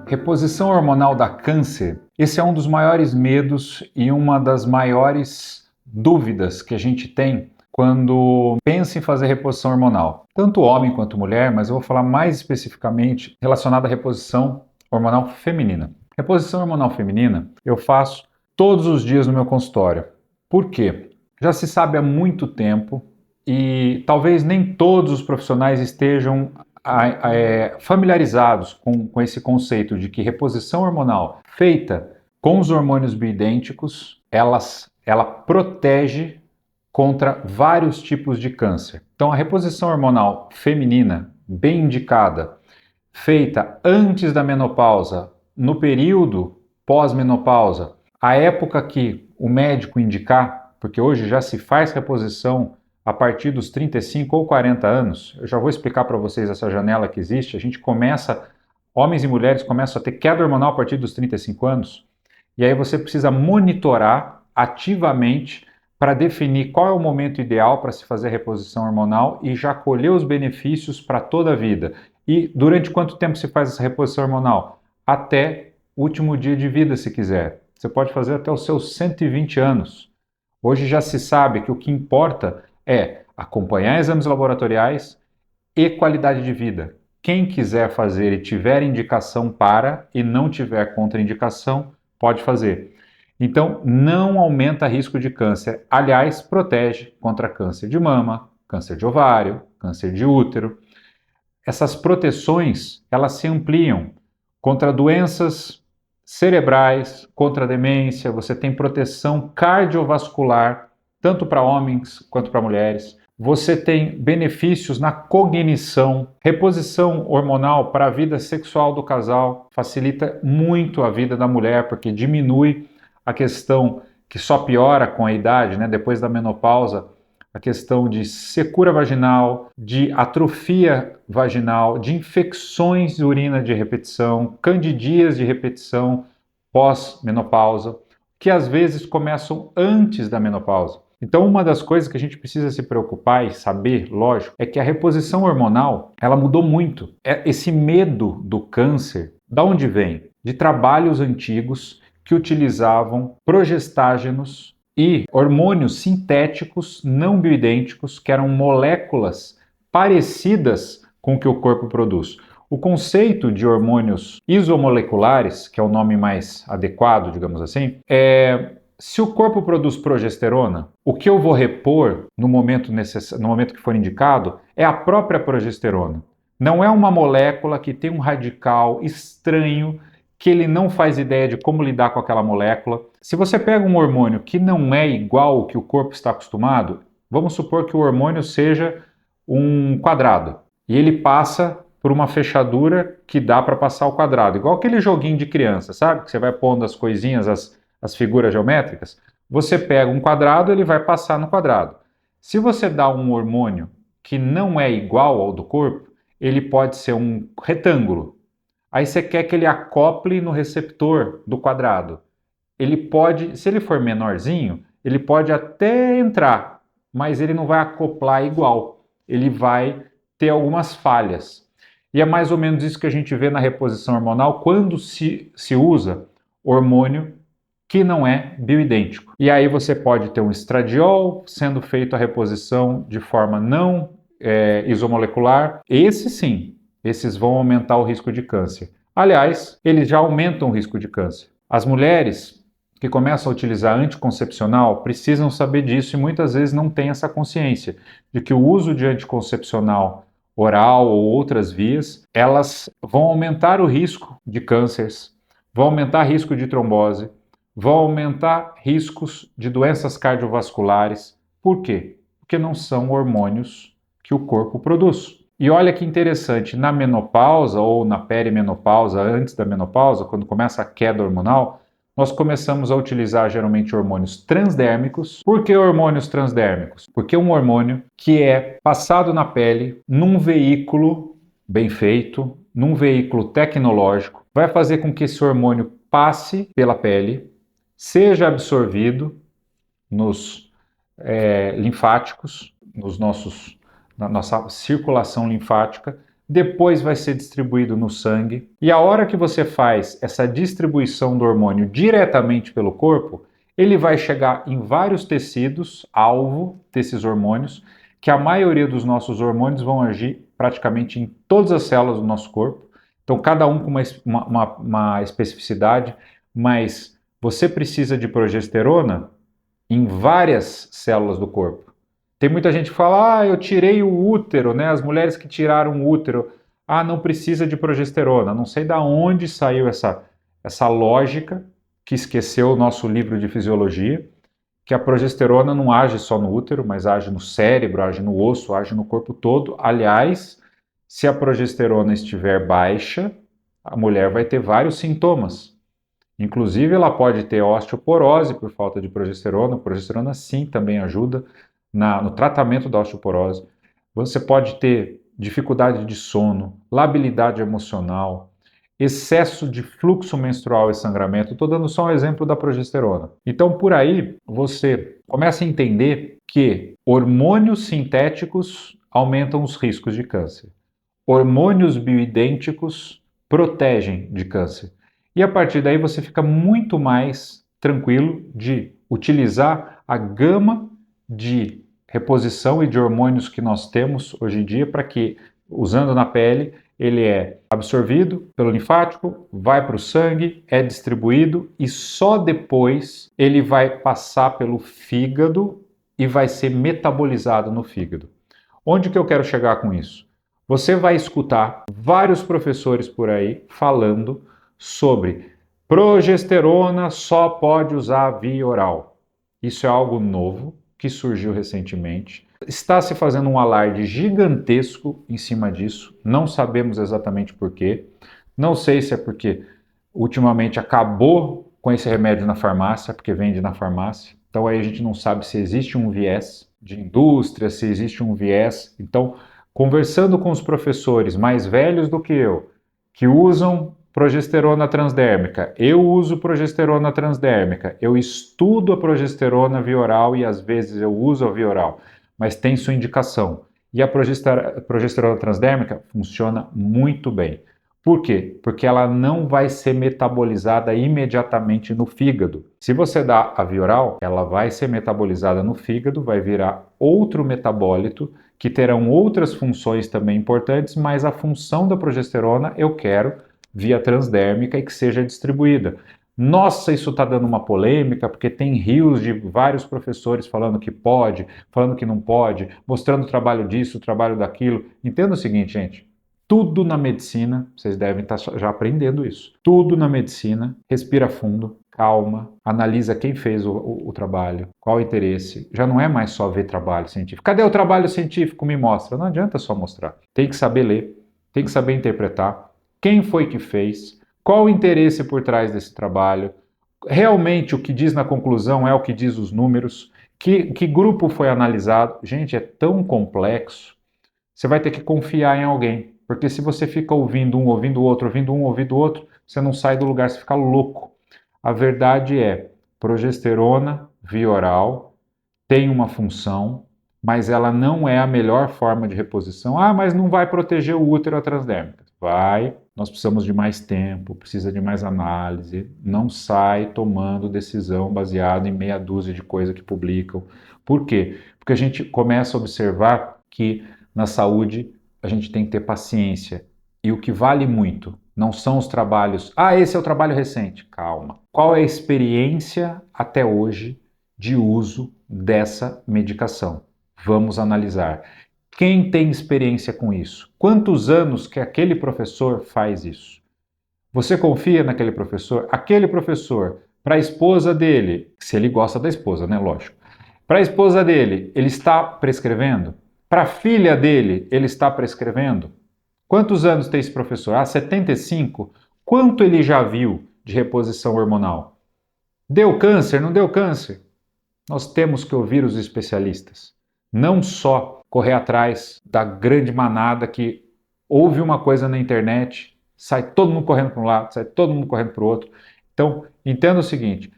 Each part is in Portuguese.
Reposição hormonal dá câncer? Esse é um dos maiores medos e uma das maiores dúvidas que a gente tem quando pensa em fazer reposição hormonal. Tanto homem quanto mulher, mas eu vou falar mais especificamente relacionado à reposição hormonal feminina. Reposição hormonal feminina eu faço todos os dias no meu consultório. Por quê? Já se sabe há muito tempo e talvez nem todos os profissionais estejam familiarizados com esse conceito de que reposição hormonal feita com os hormônios bioidênticos, ela protege contra vários tipos de câncer. Então, a reposição hormonal feminina, bem indicada, feita antes da menopausa, no período pós-menopausa, a época que o médico indicar, porque hoje já se faz reposição a partir dos 35 ou 40 anos, eu já vou explicar para vocês essa janela que existe, a gente começa, homens e mulheres começam a ter queda hormonal a partir dos 35 anos, e aí você precisa monitorar ativamente para definir qual é o momento ideal para se fazer a reposição hormonal e já colher os benefícios para toda a vida. E durante quanto tempo se faz essa reposição hormonal? Até o último dia de vida, se quiser. Você pode fazer até os seus 120 anos. Hoje já se sabe que o que importa é acompanhar exames laboratoriais e qualidade de vida. Quem quiser fazer e tiver indicação para e não tiver contraindicação, pode fazer. Então, não aumenta risco de câncer. Aliás, protege contra câncer de mama, câncer de ovário, câncer de útero. Essas proteções, elas se ampliam contra doenças cerebrais, contra demência. Você tem proteção cardiovascular, tanto para homens quanto para mulheres. Você tem benefícios na cognição, reposição hormonal para a vida sexual do casal, facilita muito a vida da mulher, porque diminui a questão que só piora com a idade, né? Depois da menopausa, a questão de secura vaginal, de atrofia vaginal, de infecções de urina de repetição, candidias de repetição pós-menopausa, que às vezes começam antes da menopausa. Então, uma das coisas que a gente precisa se preocupar e saber, lógico, é que a reposição hormonal, ela mudou muito. Esse medo do câncer, da onde vem? De trabalhos antigos que utilizavam progestágenos e hormônios sintéticos não bioidênticos, que eram moléculas parecidas com o que o corpo produz. O conceito de hormônios isomoleculares, que é o nome mais adequado, digamos assim, se o corpo produz progesterona, o que eu vou repor no momento que for indicado é a própria progesterona. Não é uma molécula que tem um radical estranho que ele não faz ideia de como lidar com aquela molécula. Se você pega um hormônio que não é igual ao que o corpo está acostumado, vamos supor que o hormônio seja um quadrado e ele passa por uma fechadura que dá para passar o quadrado, igual aquele joguinho de criança, sabe? Que você vai pondo as coisinhas, as figuras geométricas. Você pega um quadrado, ele vai passar no quadrado. Se você dá um hormônio que não é igual ao do corpo, ele pode ser um retângulo. Aí você quer que ele acople no receptor do quadrado. Ele pode, se ele for menorzinho, ele pode até entrar, mas ele não vai acoplar igual. Ele vai ter algumas falhas. E é mais ou menos isso que a gente vê na reposição hormonal quando se usa hormônio que não é bioidêntico. E aí você pode ter um estradiol sendo feito a reposição de forma não isomolecular. Esse sim. Esses vão aumentar o risco de câncer. Aliás, eles já aumentam o risco de câncer. As mulheres que começam a utilizar anticoncepcional precisam saber disso e muitas vezes não têm essa consciência de que o uso de anticoncepcional oral ou outras vias, elas vão aumentar o risco de cânceres, vão aumentar o risco de trombose, vão aumentar riscos de doenças cardiovasculares. Por quê? Porque não são hormônios que o corpo produz. E olha que interessante, na menopausa ou na perimenopausa, antes da menopausa, quando começa a queda hormonal, nós começamos a utilizar geralmente hormônios transdérmicos. Por que hormônios transdérmicos? Porque é um hormônio que é passado na pele num veículo bem feito, num veículo tecnológico, vai fazer com que esse hormônio passe pela pele, seja absorvido nos linfáticos, na nossa circulação linfática, depois vai ser distribuído no sangue, e a hora que você faz essa distribuição do hormônio diretamente pelo corpo, ele vai chegar em vários tecidos, alvo desses hormônios, que a maioria dos nossos hormônios vão agir praticamente em todas as células do nosso corpo. Então, cada um com uma especificidade, mas você precisa de progesterona em várias células do corpo. Tem muita gente que fala, eu tirei o útero, né? As mulheres que tiraram o útero, não precisa de progesterona. Não sei de onde saiu essa lógica que esqueceu o nosso livro de fisiologia, que a progesterona não age só no útero, mas age no cérebro, age no osso, age no corpo todo. Aliás, se a progesterona estiver baixa, a mulher vai ter vários sintomas. Inclusive, ela pode ter osteoporose por falta de progesterona. A progesterona, sim, também ajuda no tratamento da osteoporose. Você pode ter dificuldade de sono, labilidade emocional, excesso de fluxo menstrual e sangramento. Estou dando só um exemplo da progesterona. Então, por aí, você começa a entender que hormônios sintéticos aumentam os riscos de câncer. Hormônios bioidênticos protegem de câncer. E a partir daí você fica muito mais tranquilo de utilizar a gama de reposição e de hormônios que nós temos hoje em dia para que, usando na pele, ele é absorvido pelo linfático, vai para o sangue, é distribuído e só depois ele vai passar pelo fígado e vai ser metabolizado no fígado. Onde que eu quero chegar com isso? Você vai escutar vários professores por aí falando sobre progesterona só pode usar via oral. Isso é algo novo que surgiu recentemente. Está se fazendo um alarde gigantesco em cima disso. Não sabemos exatamente por quê. Não sei se é porque ultimamente acabou com esse remédio na farmácia, porque vende na farmácia. Então aí a gente não sabe se existe um viés de indústria, se existe um viés. Então, conversando com os professores mais velhos do que eu, que usam progesterona transdérmica, eu uso progesterona transdérmica, eu estudo a progesterona via oral e às vezes eu uso a via oral, mas tem sua indicação. E a progesterona transdérmica funciona muito bem. Por quê? Porque ela não vai ser metabolizada imediatamente no fígado. Se você dá a via oral, ela vai ser metabolizada no fígado, vai virar outro metabólito que terão outras funções também importantes, mas a função da progesterona eu quero via transdérmica e que seja distribuída. Nossa, isso está dando uma polêmica, porque tem rios de vários professores falando que pode, falando que não pode, mostrando o trabalho disso, o trabalho daquilo. Entenda o seguinte, gente, tudo na medicina, vocês devem estar já aprendendo isso, tudo na medicina, respira fundo, calma, analisa quem fez o trabalho, qual o interesse. Já não é mais só ver trabalho científico. Cadê o trabalho científico? Me mostra. Não adianta só mostrar. Tem que saber ler, tem que saber interpretar. Quem foi que fez? Qual o interesse por trás desse trabalho? Realmente o que diz na conclusão é o que diz os números? Que grupo foi analisado? Gente, é tão complexo. Você vai ter que confiar em alguém. Porque se você fica ouvindo um, ouvindo o outro, ouvindo um, ouvindo o outro, você não sai do lugar, você fica louco. A verdade é, progesterona via oral tem uma função, mas ela não é a melhor forma de reposição. Mas não vai proteger o útero a transdérmica. Vai, nós precisamos de mais tempo, precisa de mais análise. Não sai tomando decisão baseada em meia dúzia de coisas que publicam. Por quê? Porque a gente começa a observar que na saúde a gente tem que ter paciência. E o que vale muito não são os trabalhos. Esse é o trabalho recente. Calma. Qual é a experiência até hoje de uso dessa medicação? Vamos analisar. Quem tem experiência com isso? Quantos anos que aquele professor faz isso? Você confia naquele professor? Aquele professor, para a esposa dele, se ele gosta da esposa, né? Lógico. Para a esposa dele, ele está prescrevendo? Para a filha dele, ele está prescrevendo? Quantos anos tem esse professor? 75? Quanto ele já viu de reposição hormonal? Deu câncer? Não deu câncer? Nós temos que ouvir os especialistas. Não só correr atrás da grande manada que ouve uma coisa na internet, sai todo mundo correndo para um lado, sai todo mundo correndo para o outro. Então, entenda o seguinte,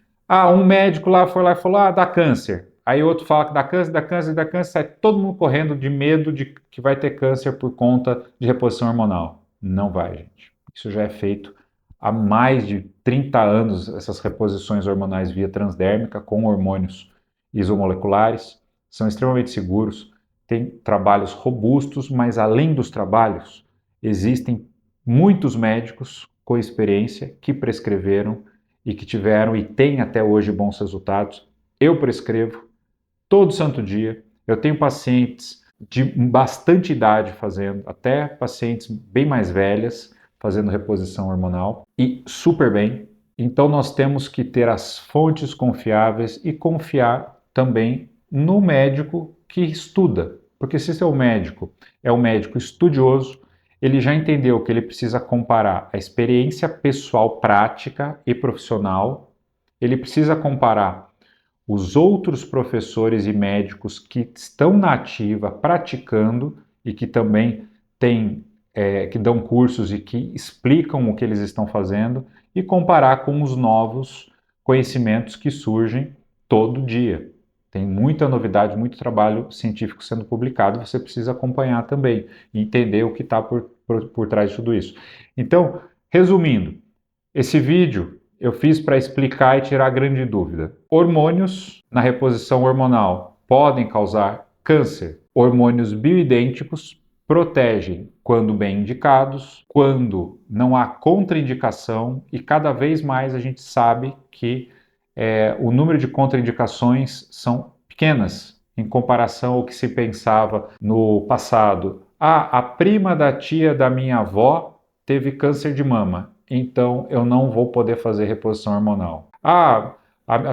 um médico lá foi lá e falou, dá câncer. Aí outro fala que dá câncer, dá câncer, dá câncer, sai todo mundo correndo de medo de que vai ter câncer por conta de reposição hormonal. Não vai, gente. Isso já é feito há mais de 30 anos, essas reposições hormonais via transdérmica com hormônios isomoleculares, são extremamente seguros, tem trabalhos robustos, mas além dos trabalhos, existem muitos médicos com experiência que prescreveram e que tiveram e têm até hoje bons resultados. Eu prescrevo todo santo dia. Eu tenho pacientes de bastante idade fazendo, até pacientes bem mais velhas fazendo reposição hormonal e super bem. Então nós temos que ter as fontes confiáveis e confiar também no médico que estuda. Porque se seu médico é um médico estudioso, ele já entendeu que ele precisa comparar a experiência pessoal, prática e profissional, ele precisa comparar os outros professores e médicos que estão na ativa praticando e que também que dão cursos e que explicam o que eles estão fazendo e comparar com os novos conhecimentos que surgem todo dia. Tem muita novidade, muito trabalho científico sendo publicado, você precisa acompanhar também e entender o que está por trás de tudo isso. Então, resumindo, esse vídeo eu fiz para explicar e tirar a grande dúvida. Hormônios na reposição hormonal podem causar câncer. Hormônios bioidênticos protegem quando bem indicados, quando não há contraindicação e cada vez mais a gente sabe que o número de contraindicações são pequenas em comparação ao que se pensava no passado. A prima da tia da minha avó teve câncer de mama, então eu não vou poder fazer reposição hormonal. A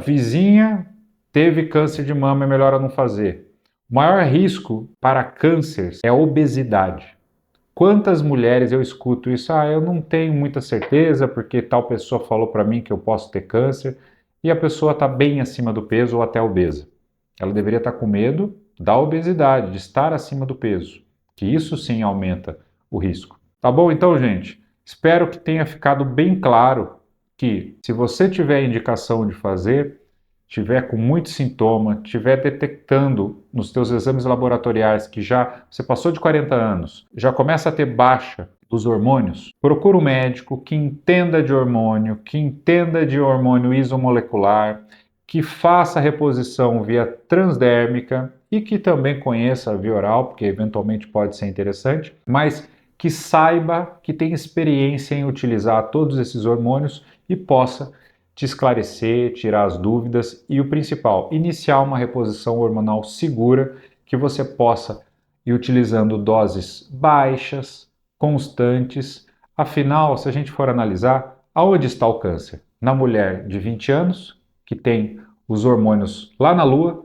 vizinha teve câncer de mama, é melhor eu não fazer. O maior risco para câncer é a obesidade. Quantas mulheres eu escuto isso? Eu não tenho muita certeza porque tal pessoa falou para mim que eu posso ter câncer e a pessoa está bem acima do peso ou até obesa. Ela deveria estar com medo da obesidade, de estar acima do peso, que isso sim aumenta o risco. Tá bom então, gente? Espero que tenha ficado bem claro que se você tiver indicação de fazer, tiver com muito sintoma, tiver detectando nos teus exames laboratoriais que já você passou de 40 anos, já começa a ter baixa dos hormônios, procura um médico que entenda de hormônio isomolecular, que faça a reposição via transdérmica e que também conheça a via oral, porque eventualmente pode ser interessante, mas que saiba, que tenha experiência em utilizar todos esses hormônios e possa te esclarecer, tirar as dúvidas e o principal, iniciar uma reposição hormonal segura que você possa ir utilizando doses baixas, constantes. Afinal, se a gente for analisar, aonde está o câncer? Na mulher de 20 anos, que tem os hormônios lá na lua,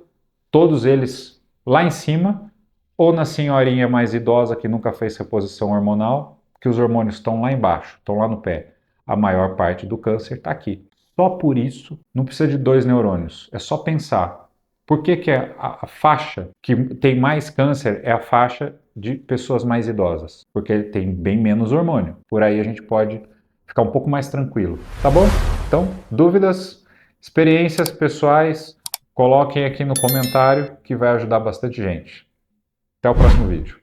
todos eles lá em cima, ou na senhorinha mais idosa que nunca fez reposição hormonal, que os hormônios estão lá embaixo, estão lá no pé. A maior parte do câncer está aqui. Só por isso não precisa de 2 neurônios, é só pensar. Por que a faixa que tem mais câncer é a faixa de pessoas mais idosas? Porque tem bem menos hormônio. Por aí a gente pode ficar um pouco mais tranquilo, tá bom? Então, dúvidas, experiências pessoais, coloquem aqui no comentário que vai ajudar bastante gente. Até o próximo vídeo.